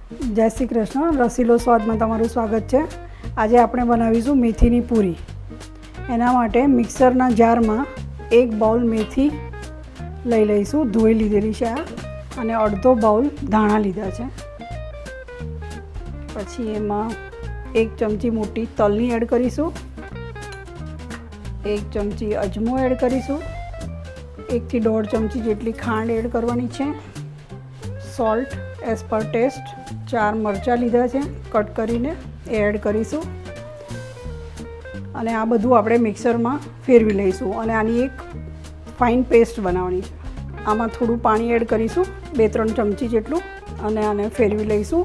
જય શ્રી કૃષ્ણ. રસીલો સ્વાદમાં તમારું સ્વાગત છે. આજે આપણે બનાવીશું મેથીની પૂરી. એના માટે મિક્સરના જારમાં 1 બાઉલ મેથી લઈ લઈશું, ધોઈ લીધેલી છે આ, અને અડધો બાઉલ ધાણા લીધા છે. પછી એમાં 1 ચમચી મોટી તલની એડ કરીશું, 1 ચમચી અજમો એડ કરીશું, 1 થી 1.5 ચમચી જેટલી ખાંડ એડ કરવાની છે, સોલ્ટ એઝ પર ટેસ્ટ, 4 મરચાં લીધા છે કટ કરીને એ એડ કરીશું. અને આ બધું આપણે મિક્સરમાં ફેરવી લઈશું અને આની એક ફાઇન પેસ્ટ બનાવવાની છે. આમાં થોડું પાણી એડ કરીશું, 2-3 ચમચી જેટલું, અને આને ફેરવી લઈશું.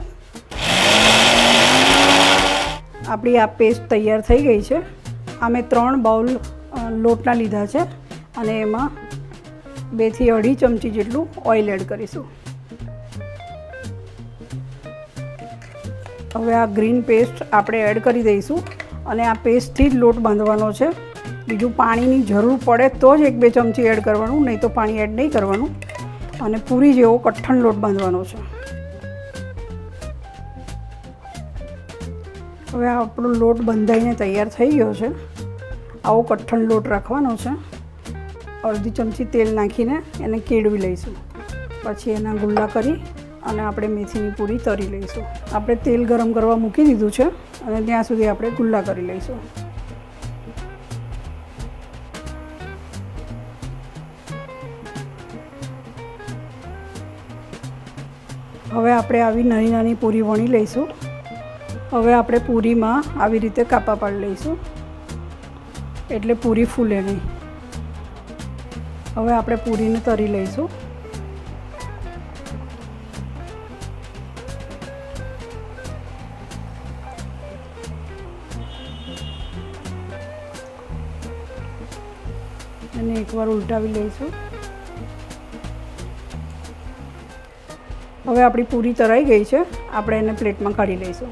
આપણી આ પેસ્ટ તૈયાર થઈ ગઈ છે. અમે 3 બાઉલ લોટના લીધા છે અને એમાં 2 થી 2.5 ચમચી જેટલું ઓઇલ એડ કરીશું. હવે આ ગ્રીન પેસ્ટ આપણે એડ કરી દઈશું અને આ પેસ્ટથી જ લોટ બાંધવાનો છે. બીજું પાણીની જરૂર પડે તો જ 1-2 ચમચી એડ કરવાનું, નહીં તો પાણી એડ નહીં કરવાનું. અને પૂરી જેવો કઠણ લોટ બાંધવાનો છે. હવે આપણો લોટ બંધાઈને તૈયાર થઈ ગયો છે. આવો કઠણ લોટ રાખવાનો છે. અડધી ચમચી તેલ નાખીને એને કેળવી લઈશું. પછી એના ગુલ્લા કરી અને આપણે મેથીની પૂરી તળી લઈશું. આપણે તેલ ગરમ કરવા મૂકી દીધું છે અને ત્યાં સુધી આપણે ગુલ્લા કરી લઈશું. હવે આપણે આવી નાની નાની પૂરી વણી લઈશું. હવે આપણે પૂરીમાં આવી રીતે કાપા પાડી લઈશું એટલે પૂરી ફૂલે નહીં. હવે આપણે પૂરીને તળી લઈશું. અને એકવાર ઉલટાવી લઈશું. હવે આપણી પૂરી તળાઈ ગઈ છે. આપણે એને પ્લેટમાં કાઢી લઈશું.